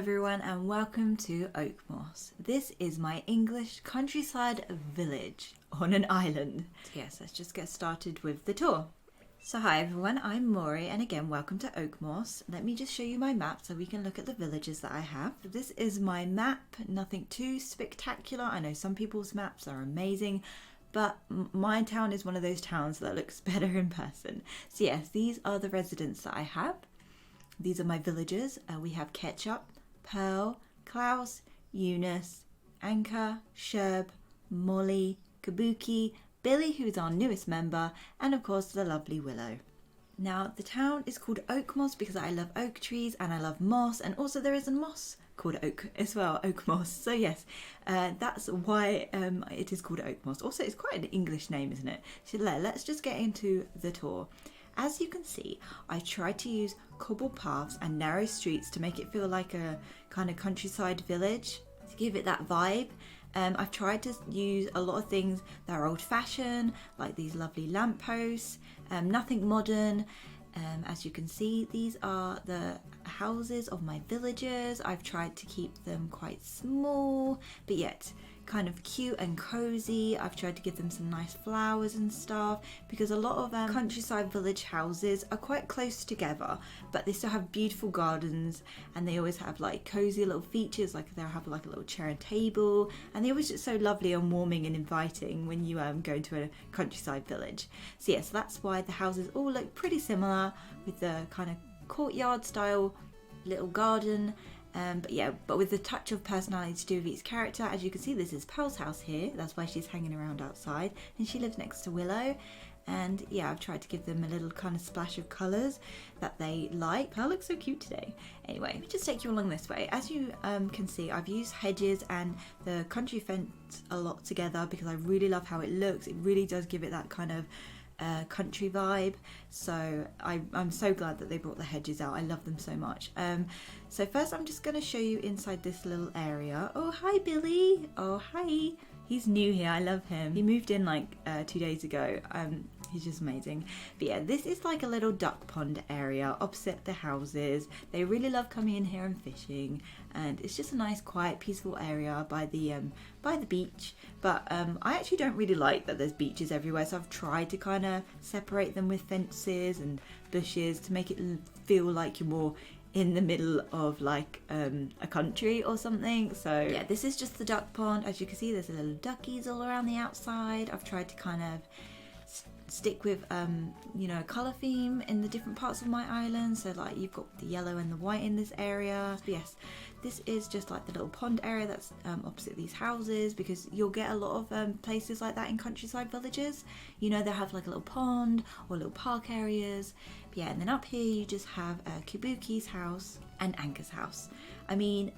everyone and welcome to Oakmoss. This is my English countryside village on an island. So yes, let's just get started with the tour. So hi everyone, I'm Maury and again welcome to Oakmoss. Let me just show you my map so we can look at the villages that I have. This is my map, nothing too spectacular. I know some people's maps are amazing, but my town is one of those towns that looks better in person. So yes, these are the residents that I have. These are my villagers. We have Ketchup, Pearl, Klaus, Eunice, Anchor, Sherb, Molly, Kabuki, Billy, who's our newest member, and of course the lovely Willow. Now the town is called Oakmoss because I love oak trees and I love moss, and also there is a moss called oak as well, Oakmoss. So yes, that's why it is called Oakmoss. Also, it's quite an English name, isn't it? So let's just get into the tour. As you can see, I tried to use cobble paths and narrow streets to make it feel like a kind of countryside village, to give it that vibe. I've tried to use a lot of things that are old-fashioned, like these lovely lampposts, nothing modern. As you can see, these are the houses of my villagers. I've tried to keep them quite small, but yet kind of cute and cozy. I've tried to give them some nice flowers and stuff because a lot of countryside village houses are quite close together, but they still have beautiful gardens, and they always have like cozy little features, like they'll have like a little chair and table, and they always look so lovely and warming and inviting when you go into a countryside village. So yes, that's why the houses all look pretty similar with the kind of courtyard style little garden. But with a touch of personality to do with each character. As you can see, this is Pearl's house here. That's why she's hanging around outside, and she lives next to Willow. And yeah, I've tried to give them a little kind of splash of colours that they like. Pearl looks so cute today. Anyway, let me just take you along this way. As you can see, I've used hedges and the country fence a lot together because I really love how it looks. It really does give it that kind of country vibe. So I'm so glad that they brought the hedges out. I love them so much. So first I'm just going to show you inside this little area. Oh, hi Billy. Oh, hi. He's new here. I love him. He moved in like 2 days ago. He's just amazing. But yeah, this is like a little duck pond area opposite the houses. They really love coming in here and fishing, and it's just a nice, quiet, peaceful area by the beach. But I actually don't really like that there's beaches everywhere, so I've tried to kind of separate them with fences and bushes to make it feel like you're more in the middle of like a country or something. So yeah, this is just the duck pond. As you can see, there's little duckies all around the outside. I've tried to kind of stick with a colour theme in the different parts of my island, so like you've got the yellow and the white in this area. But yes, this is just like the little pond area that's opposite these houses, because you'll get a lot of places like that in countryside villages. You know, they'll have like a little pond or little park areas. But yeah, and then up here you just have Kabuki's house and Anchor's house. I mean,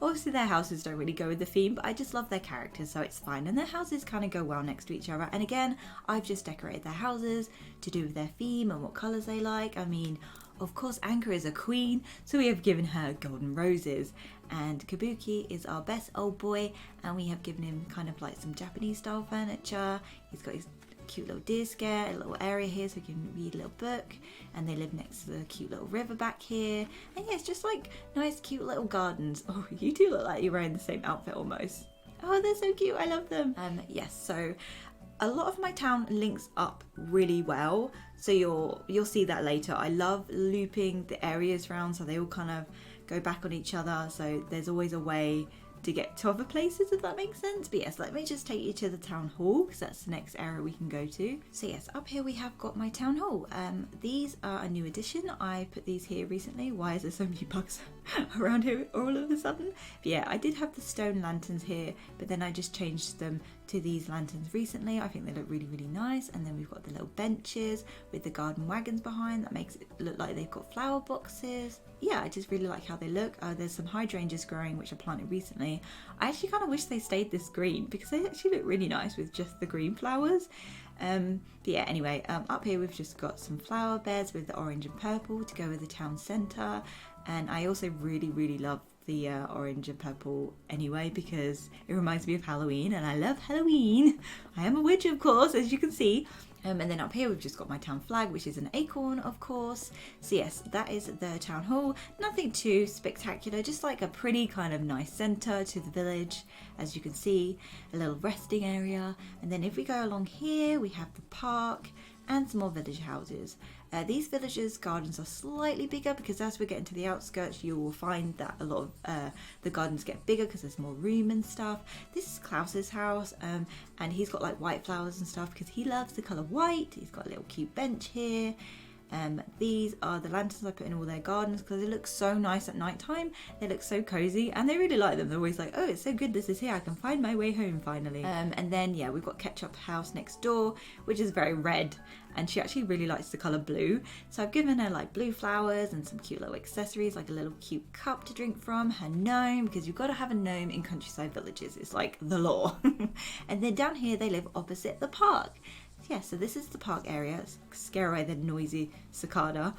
obviously their houses don't really go with the theme, but I just love their characters, so it's fine. And their houses kind of go well next to each other. And again, I've just decorated their houses to do with their theme and what colours they like. I mean, of course, Anchor is a queen, so we have given her golden roses. And Kabuki is our best old boy, and we have given him kind of like some Japanese style furniture. He's got his cute little deer scare, a little area here so he can read a little book, and they live next to the cute little river back here. And yeah, it's just like nice cute little gardens. Oh, you do look like you're wearing the same outfit almost. Oh, they're so cute. I love them. Yes, so a lot of my town links up really well, so you'll see that later. I love looping the areas around so they all kind of go back on each other, so there's always a way to get to other places, if that makes sense. But yes, let me just take you to the town hall because that's the next area we can go to. So yes, up here we have got my town hall. These are a new addition. I put these here recently. Why is there so many bugs around here all of a sudden? But yeah, I did have the stone lanterns here, but then I just changed them to these lanterns recently. I think they look really, really nice. And then we've got the little benches with the garden wagons behind. That makes it look like they've got flower boxes. Yeah, I just really like how they look. There's some hydrangeas growing, which I planted recently. I actually kind of wish they stayed this green because they actually look really nice with just the green flowers. But yeah, anyway, up here we've just got some flower beds with the orange and purple to go with the town centre. And I also really, really love the orange and purple anyway because it reminds me of Halloween, and I love Halloween. I am a witch, of course, as you can see. And then up here we've just got my town flag, which is an acorn, of course. So yes, that is the town hall. Nothing too spectacular, just like a pretty kind of nice centre to the village. As you can see, a little resting area. And then if we go along here, we have the park and some more village houses. These villages' gardens are slightly bigger because as we get into the outskirts, you will find that a lot of the gardens get bigger because there's more room and stuff. This is Klaus's house, and he's got like white flowers and stuff because he loves the colour white. He's got a little cute bench here. These are the lanterns I put in all their gardens because they look so nice at night time. They look so cozy and they really like them. They're always like, oh, it's so good this is here, I can find my way home finally. And then yeah, we've got Ketchup house next door, which is very red, and she actually really likes the colour blue, so I've given her like blue flowers and some cute little accessories, like a little cute cup to drink from, her gnome, because you've got to have a gnome in countryside villages, it's like the law. And then down here they live opposite the park. Yeah, so this is the park area. Scare away the noisy cicada.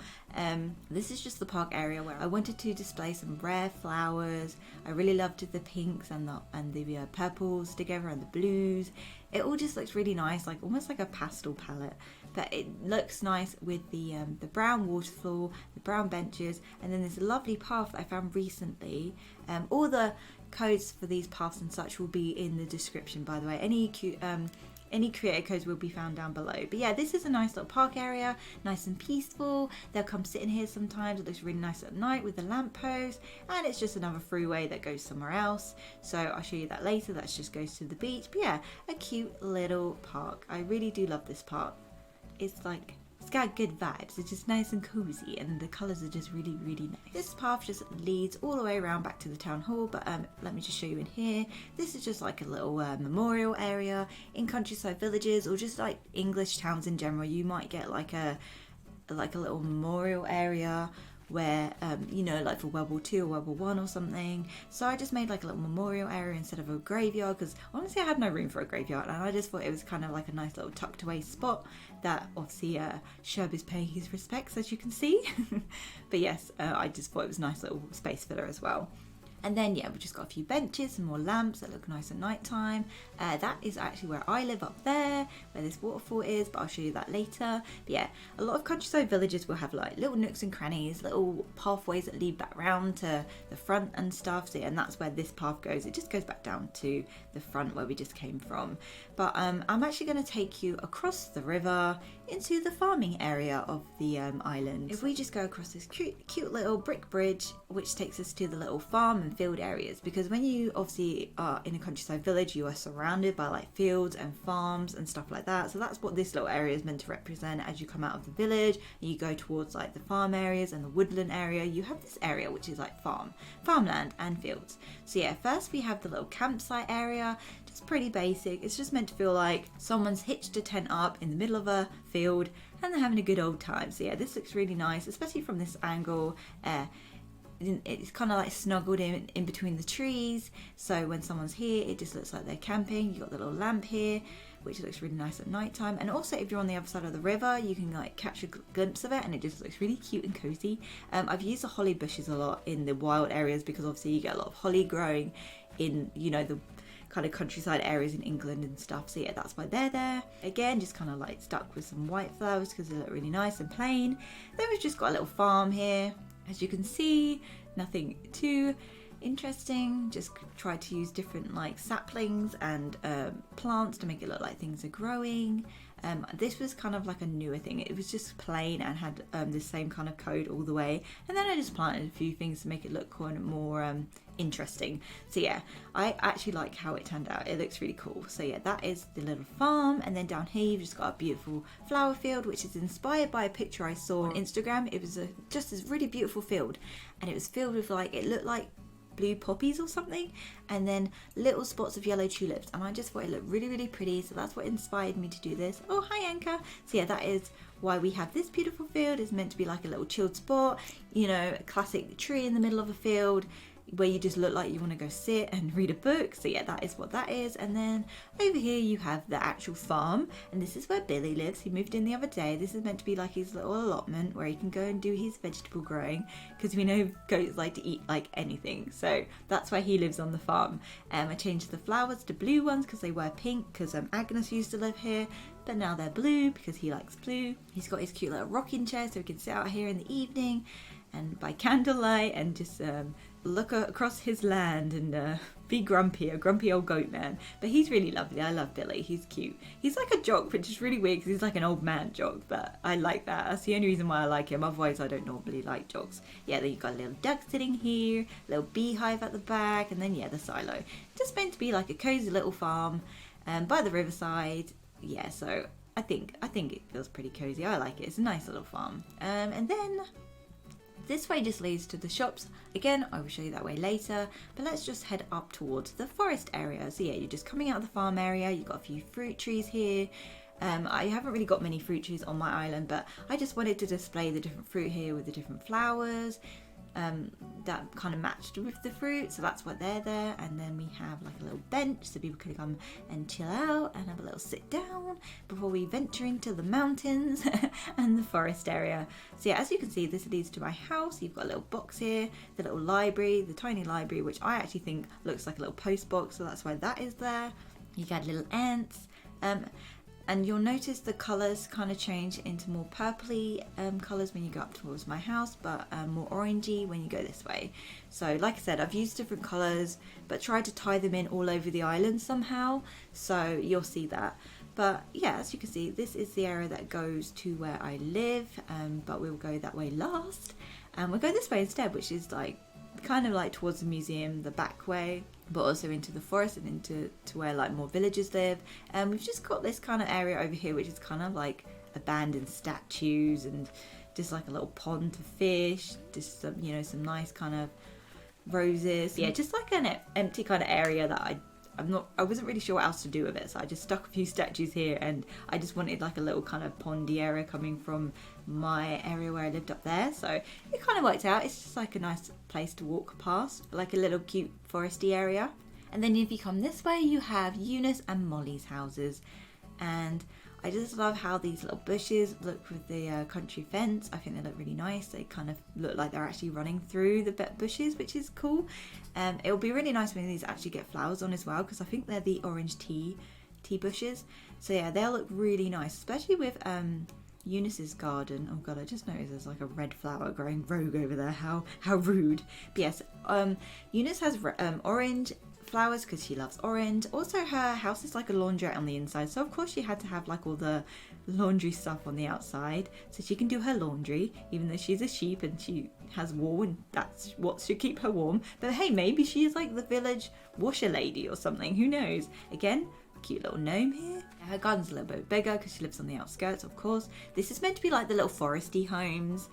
This is just the park area where I wanted to display some rare flowers. I really loved the pinks and the purples together and the blues. It all just looks really nice, like almost like a pastel palette. But it looks nice with the brown water floor, the brown benches, and then this lovely path that I found recently. All the codes for these paths and such will be in the description, by the way. Any creator codes will be found down below. But yeah, this is a nice little park area, nice and peaceful. They'll come sit in here sometimes. It looks really nice at night with the lamppost, and it's just another freeway that goes somewhere else. So I'll show you that later. That just goes to the beach. But yeah, a cute little park. I really do love this park. It's like, it's got good vibes. It's just nice and cozy, and the colours are just really, really nice. This path just leads all the way around back to the town hall, but let me just show you in here. This is just like a little memorial area. In countryside villages or just like English towns in general, you might get like a little memorial area where you know, like for World War II or World War One or something. So I just made like a little memorial area instead of a graveyard, because honestly I had no room for a graveyard, and I just thought it was kind of like a nice little tucked away spot that obviously Sherb is paying his respects, as you can see. But yes, I just thought it was a nice little space filler as well. And then yeah, we've just got a few benches and more lamps that look nice at night time. That is actually where I live, up there, where this waterfall is, but I'll show you that later. But yeah, a lot of countryside villages will have like little nooks and crannies, little pathways that lead back round to the front and stuff. So yeah, and that's where this path goes. It just goes back down to the front where we just came from. But I'm actually going to take you across the river into the farming area of the island. If we just go across this cute little brick bridge, which takes us to the little farm and field areas, because when you obviously are in a countryside village, you are surrounded by like fields and farms and stuff like that. So that's what this little area is meant to represent. As you come out of the village and you go towards like the farm areas and the woodland area, you have this area which is like farmland and fields. So yeah, first we have the little campsite area, just pretty basic. It's just meant to feel like someone's hitched a tent up in the middle of a field and they're having a good old time. So yeah, this looks really nice, especially from this angle. It's kind of like snuggled in between the trees, so when someone's here it just looks like they're camping. You've got the little lamp here, which looks really nice at night time, and also if you're on the other side of the river you can like catch a glimpse of it, and it just looks really cute and cozy. I've used the holly bushes a lot in the wild areas because obviously you get a lot of holly growing in, you know, the kind of countryside areas in England and stuff. So yeah, that's why they're there. Again, just kind of like stuck with some white flowers because they look really nice and plain. Then we've just got a little farm here. As you can see, nothing too interesting. Just tried to use different like saplings and plants to make it look like things are growing. This was kind of like a newer thing. It was just plain and had the same kind of code all the way. And then I just planted a few things to make it look kind of more interesting. So yeah, I actually like how it turned out. It looks really cool. So yeah, that is the little farm. And then down here you've just got a beautiful flower field, which is inspired by a picture I saw on Instagram. It was just this really beautiful field, and it was filled with like, it looked like blue poppies or something, and then little spots of yellow tulips, and I just thought it looked really, really pretty. So that's what inspired me to do this. Oh, hi Anka. So yeah, that is why we have this beautiful field. It's meant to be like a little chilled spot, you know, a classic tree in the middle of a field where you just look like you want to go sit and read a book. So yeah, that is what that is. And then over here you have the actual farm, and this is where Billy lives. He moved in the other day. This is meant to be like his little allotment where he can go and do his vegetable growing, because we know goats like to eat like anything, so that's why he lives on the farm. I changed the flowers to blue ones because they were pink, because Agnes used to live here. but now they're blue because he likes blue. He's got his cute little rocking chair so he can sit out here in the evening and by candlelight and just look across his land and be grumpy, a grumpy old goat man. But he's really lovely. I love Billy. He's cute. He's like a jock, which is really weird because he's like an old man jock, but I like that. That's the only reason why I like him. Otherwise, I don't normally like jocks. Yeah, then you've got a little duck sitting here, little beehive at the back, and then, yeah, the silo. Just meant to be like a cozy little farm by the riverside. Yeah, so I think it feels pretty cozy. I like it. It's a nice little farm. And then this way just leads to the shops. Again, I will show you that way later, but let's just head up towards the forest area. So yeah, you're just coming out of the farm area. You've got a few fruit trees here. I haven't really got many fruit trees on my island, but I just wanted to display the different fruit here with the different flowers that kind of matched with the fruit, so that's why they're there. And then we have like a little bench so people can come and chill out and have a little sit down before we venture into the mountains and the forest area. So yeah, as you can see, this leads to my house. You've got a little box here, the little library, the tiny library, which I actually think looks like a little post box, so that's why that is there. You got little ants, and you'll notice the colours kind of change into more purpley colours when you go up towards my house, but more orangey when you go this way. So like I said, I've used different colours, but tried to tie them in all over the island somehow, so you'll see that. But yeah, as you can see, this is the area that goes to where I live, but we'll go that way last. And we'll go this way instead, which is like kind of like towards the museum, the back way, but also into the forest and into where like more villagers live. And we've just got this kind of area over here, which is kind of like abandoned statues and just like a little pond to fish, just some, you know, some nice kind of roses. Yeah, just like an empty kind of area that I wasn't really sure what else to do with it, so I just stuck a few statues here, and I just wanted like a little kind of pondy area coming from my area where I lived up there, so it kind of worked out. It's just like a nice place to walk past, like a little cute foresty area. And then if you come this way, you have Eunice and Molly's houses, and I just love how these little bushes look with the country fence. I think they look really nice. They kind of look like they're actually running through the bushes, which is cool. It'll be really nice when these actually get flowers on as well, because I think they're the orange tea bushes. So yeah, they'll look really nice, especially with Eunice's garden. Oh god, I just noticed there's like a red flower growing rogue over there. How rude. But yes, Eunice has orange flowers because she loves orange. Also, her house is like a laundrette on the inside, so of course she had to have like all the laundry stuff on the outside so she can do her laundry, even though she's a sheep and she has wool and that's what should keep her warm. But hey, maybe she's like the village washer lady or something, who knows. Again, cute little gnome here. Her garden's a little bit bigger because she lives on the outskirts, of course. This is meant to be like the little foresty homes,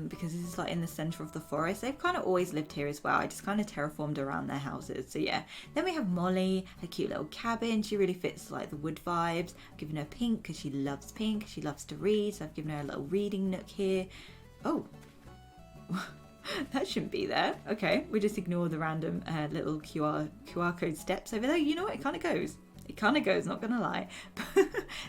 because this is like in the center of the forest. They've kind of always lived here as well. I just kind of terraformed around their houses. So yeah, then we have Molly, her cute little cabin. She really fits like the wood vibes. I've given her pink because she loves pink. She loves to read, so I've given her a little reading nook here. Oh, that shouldn't be there. Okay, we just ignore the random little QR code steps over there. You know what, it kind of goes. It kind of goes, not gonna lie.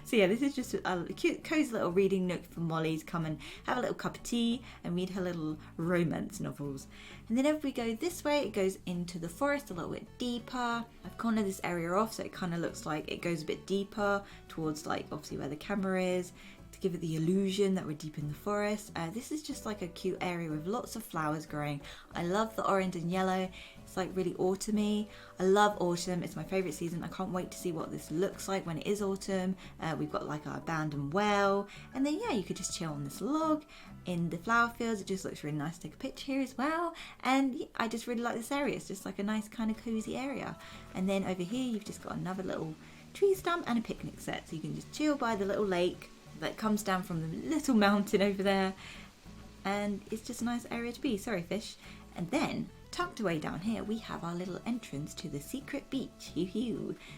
So yeah, this is just a cute, cozy little reading nook for Molly to come and have a little cup of tea and read her little romance novels. And then if we go this way, it goes into the forest a little bit deeper. I've cornered this area off so it kind of looks like it goes a bit deeper towards like obviously where the camera is, to give it the illusion that we're deep in the forest. This is just like a cute area with lots of flowers growing. I love the orange and yellow. It's like really autumny. I love autumn. It's my favourite season. I can't wait to see what this looks like when it is autumn. We've got like our abandoned well, and then yeah, you could just chill on this log in the flower fields. It just looks really nice to take a picture here as well. And yeah, I just really like this area. It's just like a nice kind of cozy area. And then over here you've just got another little tree stump and a picnic set, so you can just chill by the little lake that comes down from the little mountain over there, and it's just a nice area to be. Sorry, fish. And then tucked away down here we have our little entrance to the secret beach.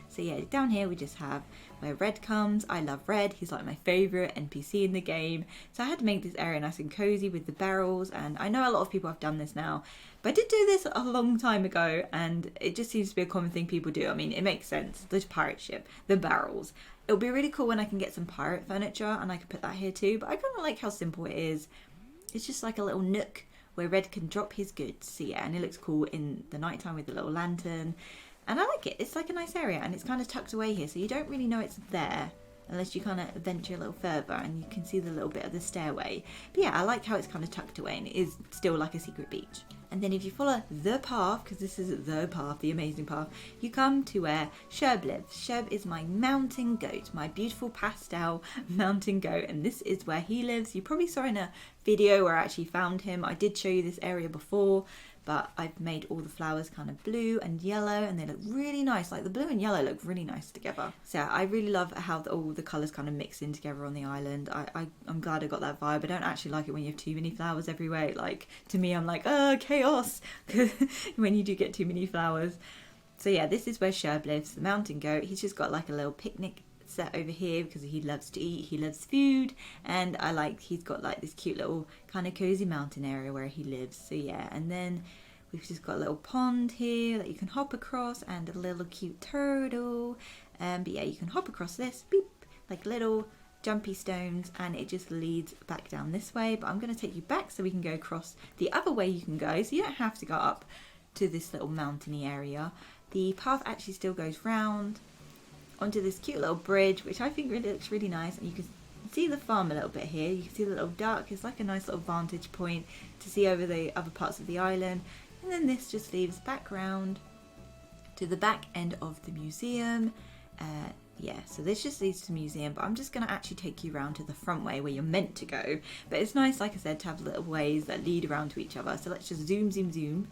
So yeah, down here we just have where Red comes. I love Red. He's like my favourite NPC in the game, so I had to make this area nice and cozy with the barrels. And I know a lot of people have done this now, but I did do this a long time ago, and it just seems to be a common thing people do. I mean, it makes sense. The pirate ship, the barrels. It'll be really cool when I can get some pirate furniture and I can put that here too, but I kind of like how simple it is. It's just like a little nook where Red can drop his goods. So yeah, and it looks cool in the nighttime with the little lantern. And I like it. It's like a nice area, and it's kind of tucked away here, so you don't really know it's there unless you kind of venture a little further and you can see the little bit of the stairway. But yeah, I like how it's kind of tucked away and it is still like a secret beach. And then if you follow the path, because this is the path, the amazing path, you come to where Sherb lives. Sherb is my mountain goat, my beautiful pastel mountain goat, and this is where he lives. You probably saw in a video where I actually found him. I did show you this area before, but I've made all the flowers kind of blue and yellow and they look really nice. Like the blue and yellow look really nice together. So I really love how all the colours kind of mix in together on the island. I'm glad I got that vibe. I don't actually like it when you have too many flowers everywhere. Like to me, I'm like, oh, chaos, when you do get too many flowers. So yeah, this is where Sherb lives, the mountain goat. He's just got like a little picnic set over here because he loves to eat, he loves food, and he's got like this cute little kind of cozy mountain area where he lives. So yeah, and then we've just got a little pond here that you can hop across and a little cute turtle. But yeah, you can hop across this, beep, like little jumpy stones, and it just leads back down this way. But I'm going to take you back so we can go across the other way you can go, so you don't have to go up to this little mountainy area. The path actually still goes round onto this cute little bridge, which I think really looks really nice. And you can see the farm a little bit here. You can see the little duck. It's like a nice little vantage point to see over the other parts of the island. And then this just leads back round to the back end of the museum. Yeah, so this just leads to the museum, but I'm just going to actually take you around to the front way where you're meant to go. But it's nice, like I said, to have little ways that lead around to each other. So let's just zoom, zoom, zoom.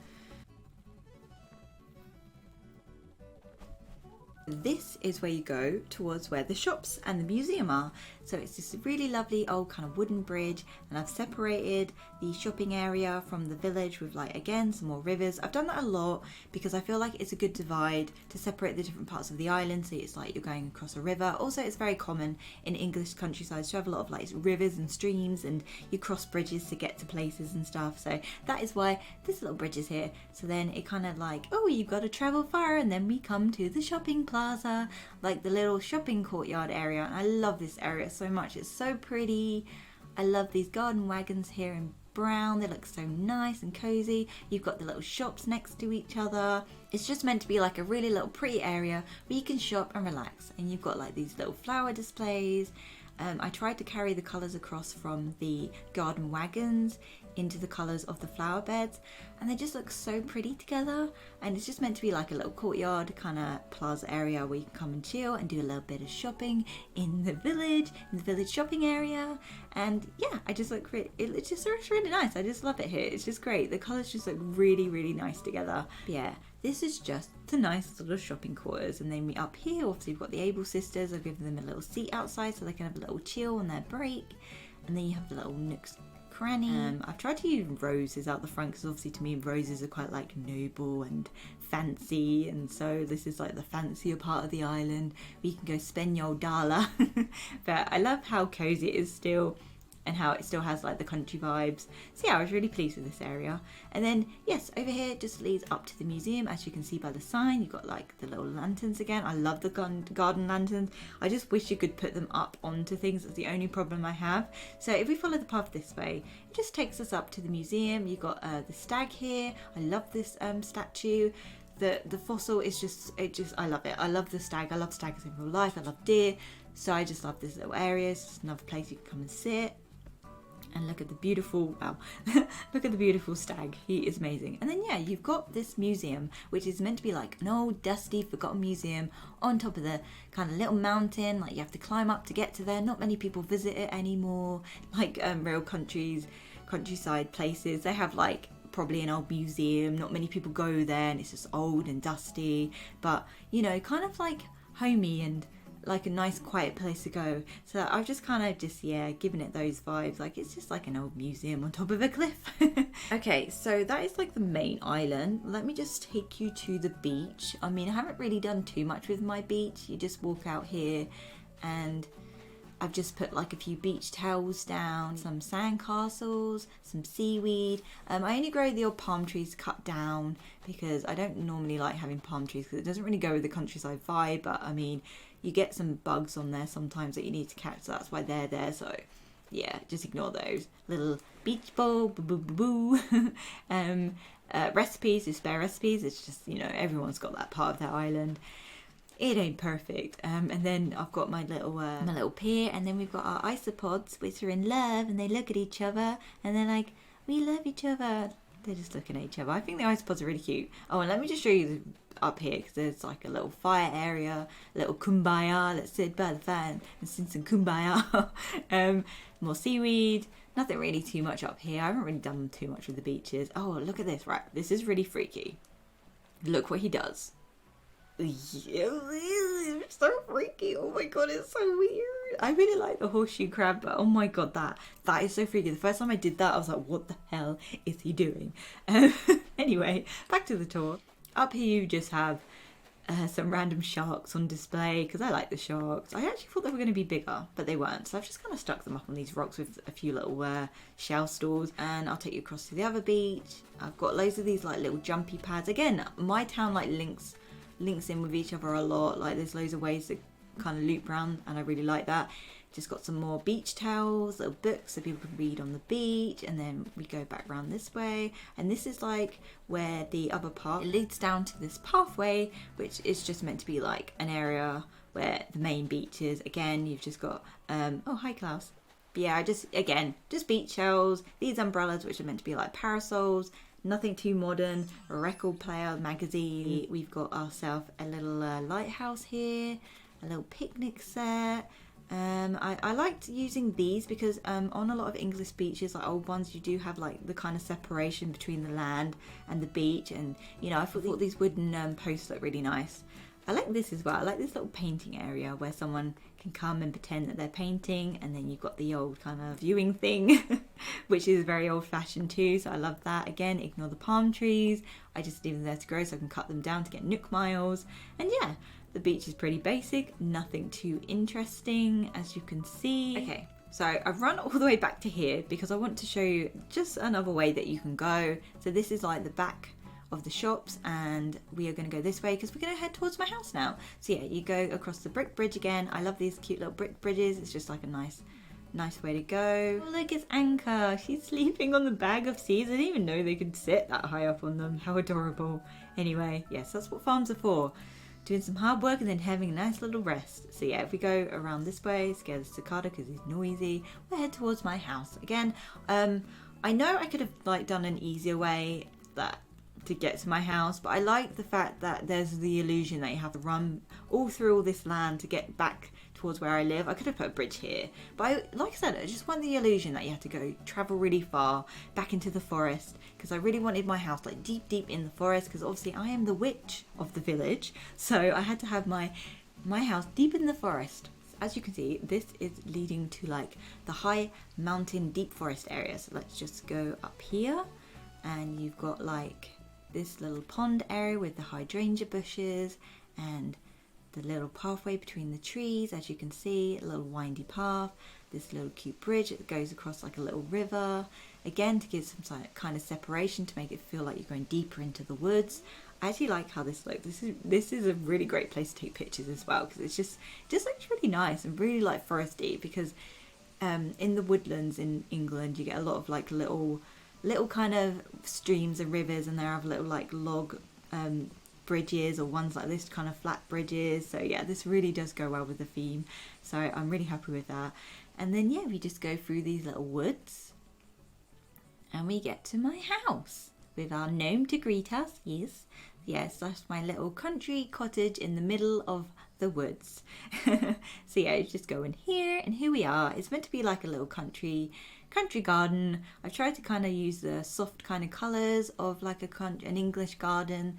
This is where you go towards where the shops and the museum are. So it's this really lovely old kind of wooden bridge, and I've separated the shopping area from the village with like, again, some more rivers. I've done that a lot because I feel like it's a good divide to separate the different parts of the island, so it's like you're going across a river. Also, it's very common in English countryside to have a lot of like rivers and streams, and you cross bridges to get to places and stuff. So that is why this little bridge is here. So then it kind of like, oh, you've got to travel far, and then we come to the shopping plaza, like the little shopping courtyard area. And I love this area so much. It's so pretty. I love these garden wagons here in brown. They look so nice and cozy. You've got the little shops next to each other. It's just meant to be like a really little pretty area where you can shop and relax. And you've got like these little flower displays. I tried to carry the colours across from the garden wagons into the colours of the flower beds, and they just look so pretty together. And it's just meant to be like a little courtyard kind of plaza area where you can come and chill and do a little bit of shopping in the village shopping area. And yeah, it just looks really nice. I just love it here. It's just great. The colours just look really, really nice together. But yeah, this is just the nice little shopping quarters. And then we up here, obviously you've got the Able sisters. I've given them a little seat outside so they can have a little chill on their break. And then you have the little Nook's cranny. I've tried to use roses out the front because obviously to me roses are quite like noble and fancy, and so this is like the fancier part of the island where you can go spend your dollar. But I love how cozy it is still, and how it still has like the country vibes. So yeah, I was really pleased with this area. And then yes, over here it just leads up to the museum. As you can see by the sign, you've got like the little lanterns again. I love the garden lanterns. I just wish you could put them up onto things. That's the only problem I have. So if we follow the path this way, it just takes us up to the museum. You've got the stag here. I love this statue. The fossil is just I love it. I love the stag. I love stags in real life. I love deer. So I just love this little area. It's just another place you can come and sit. And look at the beautiful, wow, look at the beautiful stag. He is amazing. And then yeah, you've got this museum, which is meant to be like an old dusty forgotten museum on top of the kind of little mountain. Like you have to climb up to get to there. Not many people visit it anymore. Like real countryside places, they have like probably an old museum. Not many people go there, and it's just old and dusty. But you know, kind of like homey and like a nice quiet place to go. So I've just kind of given it those vibes. Like it's just like an old museum on top of a cliff. Okay, so that is like the main island. Let me just take you to the beach. I mean, I haven't really done too much with my beach. You just walk out here and I've just put like a few beach towels down, some sand castles, some seaweed. I only grow the old palm trees cut down because I don't normally like having palm trees because it doesn't really go with the countryside vibe. But I mean, you get some bugs on there sometimes that you need to catch, so that's why they're there. So yeah, just ignore those. Little beach ball, boo boo boo boo. Recipes, spare recipes. It's just, you know, everyone's got that part of their island. It ain't perfect. And then I've got my little pier, and then we've got our isopods, which are in love, and they look at each other, and they're like, we love each other. They're just looking at each other. I think the isopods are really cute. Oh, and let me just show you up here, because there's like a little fire area, a little kumbaya. Let's sit by the fan and sing some kumbaya. More seaweed. Nothing really too much up here. I haven't really done too much with the beaches. Oh, look at this. Right, this is really freaky. Look what he does. It's so freaky. Oh my god, it's so weird. I really like the horseshoe crab, but oh my god, that is so freaky. The first time I did that, I was like, what the hell is he doing? Anyway, back to the tour. Up here you just have some random sharks on display, because I like the sharks. I actually thought they were going to be bigger, but they weren't, so I've just kind of stuck them up on these rocks with a few little shell stalls. And I'll take you across to the other beach. I've got loads of these like little jumpy pads. Again, my town like links in with each other a lot. Like there's loads of ways to kind of loop around, and I really like that. Just got some more beach towels, little books so people can read on the beach, and then we go back around this way, and this is like where the other park leads down to this pathway, which is just meant to be like an area where the main beach is. Again, you've just got oh hi Klaus. But yeah, just beach shells, these umbrellas which are meant to be like parasols. Nothing too modern. A record player, magazine. We've got ourselves a little lighthouse here, a little picnic set. I liked using these because on a lot of English beaches, like old ones, you do have like the kind of separation between the land and the beach, and you know, I thought these wooden posts look really nice. I like this as well. I like this little painting area where someone can come and pretend that they're painting, and then you've got the old kind of viewing thing which is very old fashioned too, so I love that. Again, ignore the palm trees. I just leave them there to grow so I can cut them down to get Nook miles. And yeah, the beach is pretty basic, nothing too interesting, as you can see. Okay, so I've run all the way back to here because I want to show you just another way that you can go. So this is like the back of the shops, and we are going to go this way because we're going to head towards my house now. So yeah, you go across the brick bridge again. I love these cute little brick bridges. It's just like a nice way to go. Oh look, it's Anchor. She's sleeping on the bag of seeds. I didn't even know they could sit that high up on them. How adorable. Anyway, yes, that's what farms are for. Doing some hard work and then having a nice little rest. So yeah, if we go around this way, scare the cicada because he's noisy, we'll head towards my house. Again, I know I could have like done an easier way to get to my house, but I like the fact that there's the illusion that you have to run all through all this land to get back towards where I live. I could have put a bridge here, but like I said, I just want the illusion that you have to travel really far back into the forest, because I really wanted my house like deep in the forest, because obviously I am the witch of the village, so I had to have my house deep in the forest. As you can see, this is leading to like the high mountain deep forest area. So let's just go up here, and you've got like this little pond area with the hydrangea bushes and the little pathway between the trees. As you can see, a little windy path, this little cute bridge that goes across like a little river, again to give some kind of separation to make it feel like you're going deeper into the woods. I actually like how this looks. This is a really great place to take pictures as well, because it's just looks really nice and really like foresty, because in the woodlands in England you get a lot of like little kind of streams and rivers, and there are little like log bridges, or ones like this kind of flat bridges. So yeah, this really does go well with the theme, so I'm really happy with that. And then yeah, we just go through these little woods and we get to my house with our gnome to greet us. Yes, that's my little country cottage in the middle of the woods. So yeah, you just go in here, and here we are. It's meant to be like a little country garden. I've tried to kind of use the soft kind of colours of like an English garden.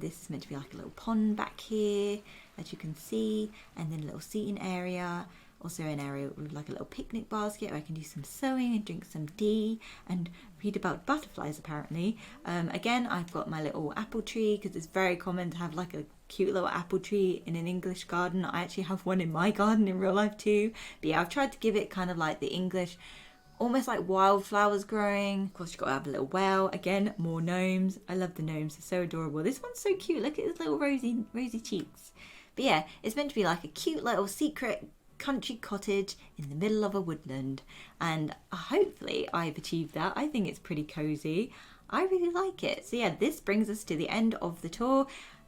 This is meant to be like a little pond back here, as you can see, and then a little seating area. Also an area with like a little picnic basket where I can do some sewing and drink some tea and read about butterflies apparently. Again, I've got my little apple tree, because it's very common to have like a cute little apple tree in an English garden. I actually have one in my garden in real life too. But yeah, I've tried to give it kind of like the English, almost like wildflowers growing. Of course, you've got to have a little well. Again, more gnomes. I love the gnomes. They're so adorable. This one's so cute. Look at his little rosy cheeks. But yeah, it's meant to be like a cute little secret country cottage in the middle of a woodland, and hopefully I've achieved that. I think it's pretty cozy. I really like it. So yeah, this brings us to the end of the tour.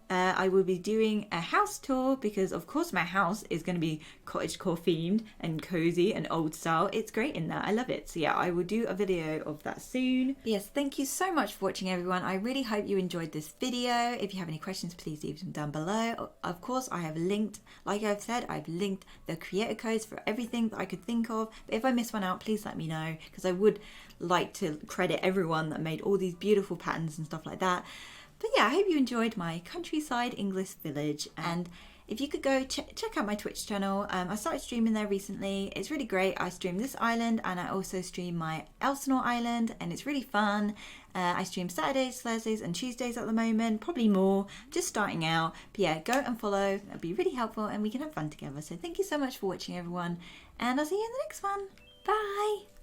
I will be doing a house tour because of course my house is going to be cottagecore themed and cozy and old style. It's great in that. I love it. So yeah, I will do a video of that soon. Yes, thank you so much for watching, everyone. I really hope you enjoyed this video. If you have any questions, please leave them down below. Of course, I have linked, like I've said, I've linked the creator codes for everything that I could think of. But if I miss one out, please let me know, because I would like to credit everyone that made all these beautiful patterns and stuff like that. But yeah, I hope you enjoyed my countryside English village, and if you could go check out my Twitch channel. I started streaming there recently. It's really great. I stream this island and I also stream my Elsinore island, and it's really fun. I stream Saturdays, Thursdays and Tuesdays at the moment, probably more, just starting out. But yeah, go and follow. That'd be really helpful and we can have fun together. So thank you so much for watching, everyone, and I'll see you in the next one. Bye!